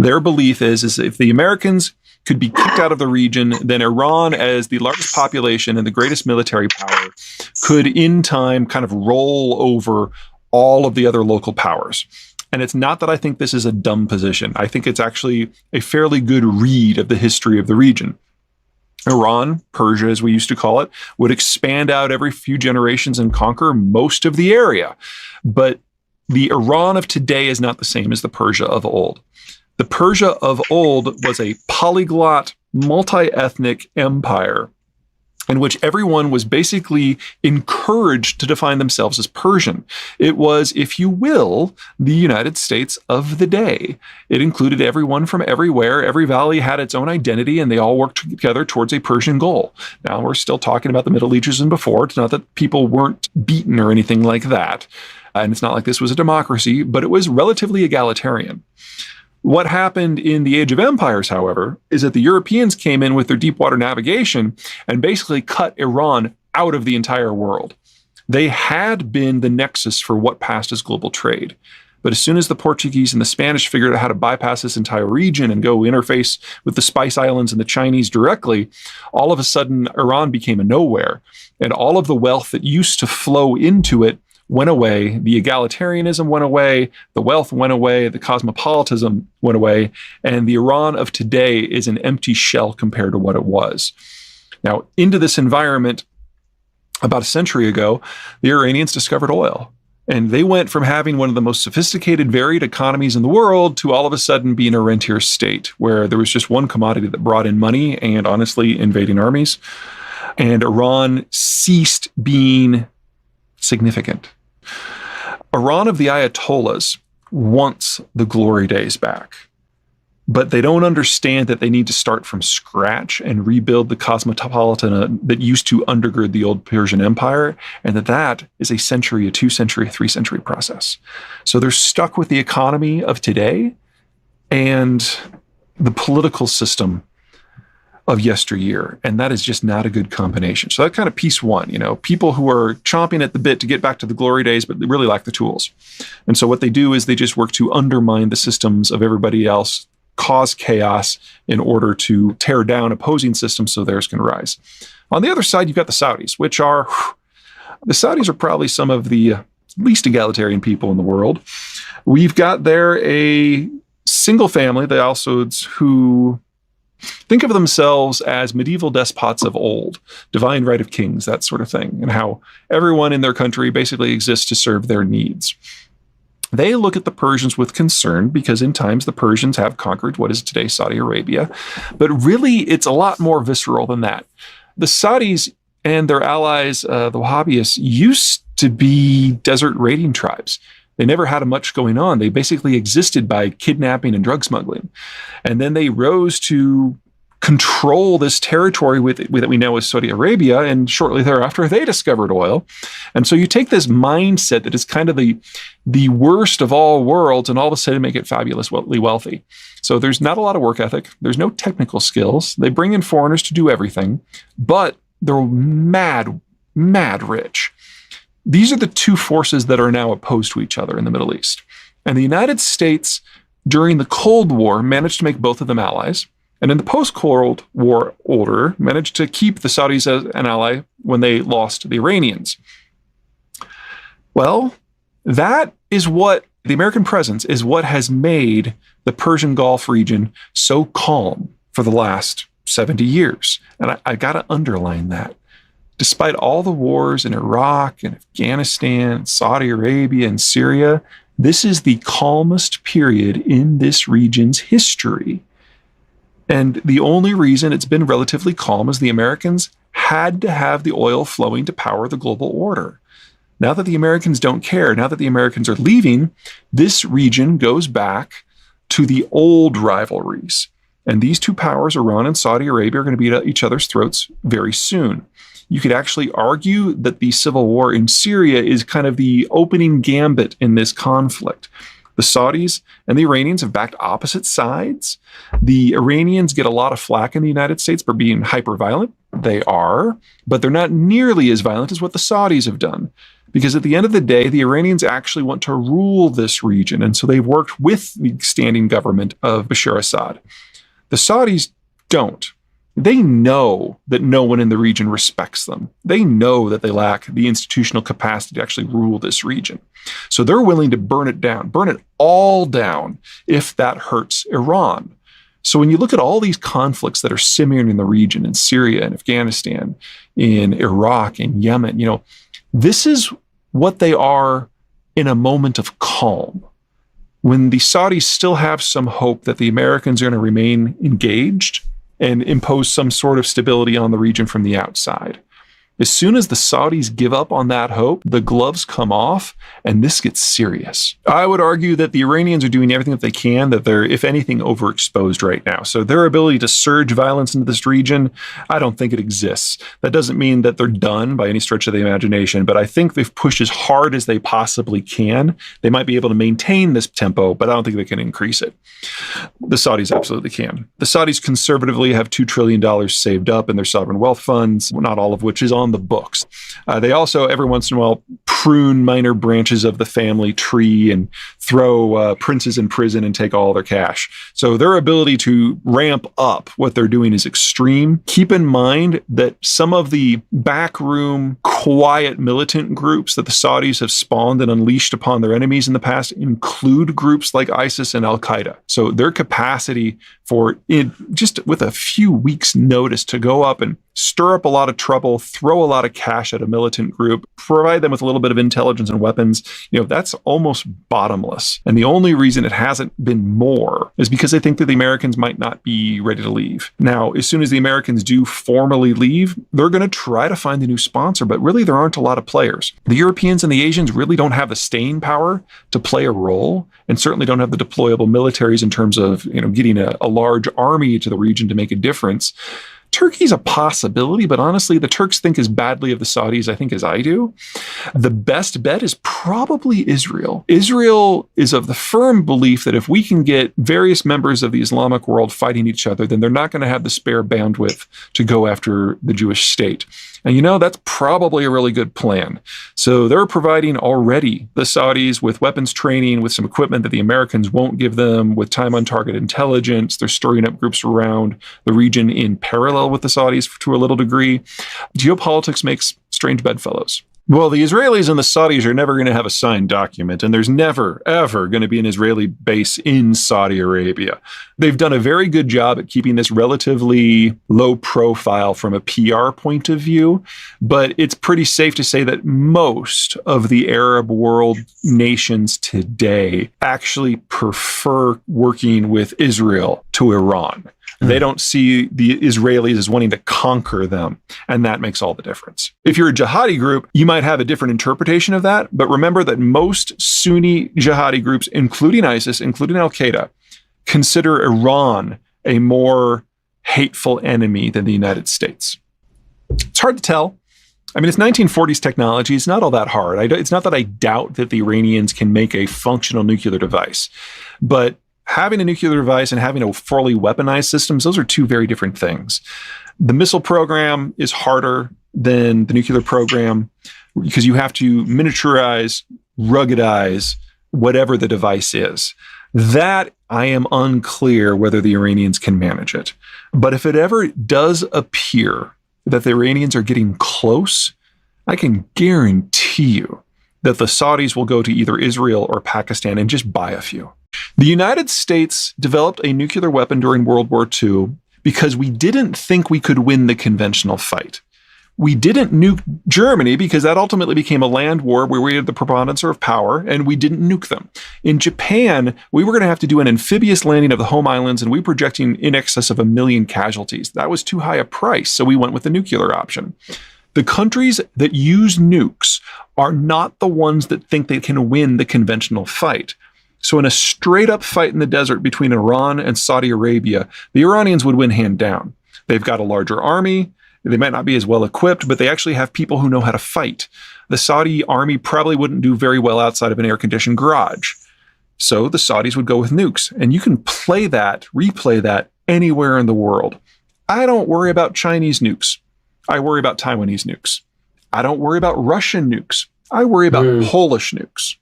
Their belief is if the Americans could be kicked out of the region, then Iran, as the largest population and the greatest military power, could in time kind of roll over all of the other local powers. And it's not that I think this is a dumb position. I think it's actually a fairly good read of the history of the region. Iran, Persia as we used to call it, would expand out every few generations and conquer most of the area. But the Iran of today is not the same as the Persia of old. The Persia of old was a polyglot, multi-ethnic empire in which everyone was basically encouraged to define themselves as Persian. It was, if you will, the United States of the day. It included everyone from everywhere. Every valley had its own identity, and they all worked together towards a Persian goal. Now, we're still talking about the Middle Ages and before. It's not that people weren't beaten or anything like that. And it's not like this was a democracy, but it was relatively egalitarian. What happened in the Age of Empires, however, is that the Europeans came in with their deep water navigation and basically cut Iran out of the entire world. They had been the nexus for what passed as global trade. But as soon as the Portuguese and the Spanish figured out how to bypass this entire region and go interface with the Spice Islands and the Chinese directly, all of a sudden Iran became a nowhere. And all of the wealth that used to flow into it went away, the egalitarianism went away, the wealth went away, the cosmopolitanism went away, and the Iran of today is an empty shell compared to what it was. Now, into this environment, about a century ago, the Iranians discovered oil. And they went from having one of the most sophisticated, varied economies in the world to all of a sudden being a rentier state, where there was just one commodity that brought in money and, honestly, invading armies. And Iran ceased being significant. Iran of the Ayatollahs wants the glory days back, but they don't understand that they need to start from scratch and rebuild the cosmopolitan that used to undergird the old Persian Empire, and that is a century, a 2-century, a 3-century process. So they're stuck with the economy of today and the political system of yesteryear, and that is just not a good combination. So that kind of piece one, people who are chomping at the bit to get back to the glory days, but they really lack the tools. And so what they do is they just work to undermine the systems of everybody else, cause chaos in order to tear down opposing systems so theirs can rise. On the other side, you've got the Saudis, the Saudis are probably some of the least egalitarian people in the world. We've got there a single family, the Al Sauds, who think of themselves as medieval despots of old, divine right of kings, that sort of thing, and how everyone in their country basically exists to serve their needs. They look at the Persians with concern because in times the Persians have conquered what is today Saudi Arabia, but really it's a lot more visceral than that. The Saudis and their allies, the Wahhabis, used to be desert raiding tribes. They never had much going on. They basically existed by kidnapping and drug smuggling. And then they rose to control this territory that we know as Saudi Arabia, and shortly thereafter, they discovered oil. And so you take this mindset that is kind of the worst of all worlds and all of a sudden make it fabulously wealthy. So there's not a lot of work ethic. There's no technical skills. They bring in foreigners to do everything, but they're mad rich. These are the two forces that are now opposed to each other in the Middle East. And the United States, during the Cold War, managed to make both of them allies. And in the post-Cold War order, managed to keep the Saudis as an ally when they lost the Iranians. Well, that is what the American presence is what has made the Persian Gulf region so calm for the last 70 years. And I got to underline that. Despite all the wars in Iraq and Afghanistan, Saudi Arabia, and Syria, this is the calmest period in this region's history. And the only reason it's been relatively calm is the Americans had to have the oil flowing to power the global order. Now that the Americans don't care, now that the Americans are leaving, this region goes back to the old rivalries. And these two powers, Iran and Saudi Arabia, are going to be at each other's throats very soon. You could actually argue that the civil war in Syria is kind of the opening gambit in this conflict. The Saudis and the Iranians have backed opposite sides. The Iranians get a lot of flack in the United States for being hyper-violent. They are, but they're not nearly as violent as what the Saudis have done. Because at the end of the day, the Iranians actually want to rule this region. And so they've worked with the standing government of Bashar Assad. The Saudis don't. They know that no one in the region respects them. They know that they lack the institutional capacity to actually rule this region. So they're willing to burn it all down if that hurts Iran. So when you look at all these conflicts that are simmering in the region, in Syria and Afghanistan, in Iraq and Yemen, this is what they are in a moment of calm. When the Saudis still have some hope that the Americans are going to remain engaged and impose some sort of stability on the region from the outside. As soon as the Saudis give up on that hope, the gloves come off and this gets serious. I would argue that the Iranians are doing everything that they can, that they're, if anything, overexposed right now. So their ability to surge violence into this region, I don't think it exists. That doesn't mean that they're done by any stretch of the imagination, but I think they've pushed as hard as they possibly can. They might be able to maintain this tempo, but I don't think they can increase it. The Saudis absolutely can. The Saudis conservatively have $2 trillion saved up in their sovereign wealth funds, not all of which is on the books. They also, every once in a while, prune minor branches of the family tree and throw princes in prison and take all their cash. So their ability to ramp up what they're doing is extreme. Keep in mind that some of the backroom, quiet militant groups that the Saudis have spawned and unleashed upon their enemies in the past include groups like ISIS and Al-Qaeda. So their capacity for, just with a few weeks' notice, to go up and stir up a lot of trouble, throw a lot of cash at a militant group, provide them with a little bit of intelligence and weapons, that's almost bottomless. And the only reason it hasn't been more is because they think that the Americans might not be ready to leave. Now, as soon as the Americans do formally leave, they're going to try to find a new sponsor, but really there aren't a lot of players. The Europeans and the Asians really don't have the staying power to play a role, and certainly don't have the deployable militaries in terms of, getting a large army to the region to make a difference. Turkey's a possibility, but honestly, the Turks think as badly of the Saudis, I think, as I do. The best bet is probably Israel. Israel is of the firm belief that if we can get various members of the Islamic world fighting each other, then they're not going to have the spare bandwidth to go after the Jewish state. And that's probably a really good plan. So they're providing already the Saudis with weapons training, with some equipment that the Americans won't give them, with time on target intelligence. They're stirring up groups around the region in parallel with the Saudis to a little degree. Geopolitics makes strange bedfellows. Well, the Israelis and the Saudis are never going to have a signed document, and there's never, ever going to be an Israeli base in Saudi Arabia. They've done a very good job at keeping this relatively low profile from a PR point of view, but it's pretty safe to say that most of the Arab world nations today actually prefer working with Israel to Iran. They don't see the Israelis as wanting to conquer them, and that makes all the difference. If you're a jihadi group, you might have a different interpretation of that, but remember that most Sunni jihadi groups, including ISIS, including Al-Qaeda, consider Iran a more hateful enemy than the United States. It's hard to tell. I mean, it's 1940s technology. It's not all that hard. It's not that I doubt that the Iranians can make a functional nuclear device, but having a nuclear device and having a fully weaponized systems, those are two very different things. The missile program is harder than the nuclear program because you have to miniaturize, ruggedize whatever the device is. That I am unclear whether the Iranians can manage it. But if it ever does appear that the Iranians are getting close, I can guarantee you that the Saudis will go to either Israel or Pakistan and just buy a few. The United States developed a nuclear weapon during World War II because we didn't think we could win the conventional fight. We didn't nuke Germany because that ultimately became a land war where we had the preponderance of power, and we didn't nuke them. In Japan, we were going to have to do an amphibious landing of the home islands, and we were projecting in excess of 1 million casualties. That was too high a price, so we went with the nuclear option. The countries that use nukes are not the ones that think they can win the conventional fight. So in a straight up fight in the desert between Iran and Saudi Arabia, the Iranians would win hand down. They've got a larger army. They might not be as well equipped, but they actually have people who know how to fight. The Saudi army probably wouldn't do very well outside of an air-conditioned garage. So the Saudis would go with nukes. And you can replay that anywhere in the world. I don't worry about Chinese nukes. I worry about Taiwanese nukes. I don't worry about Russian nukes. I worry about Polish nukes.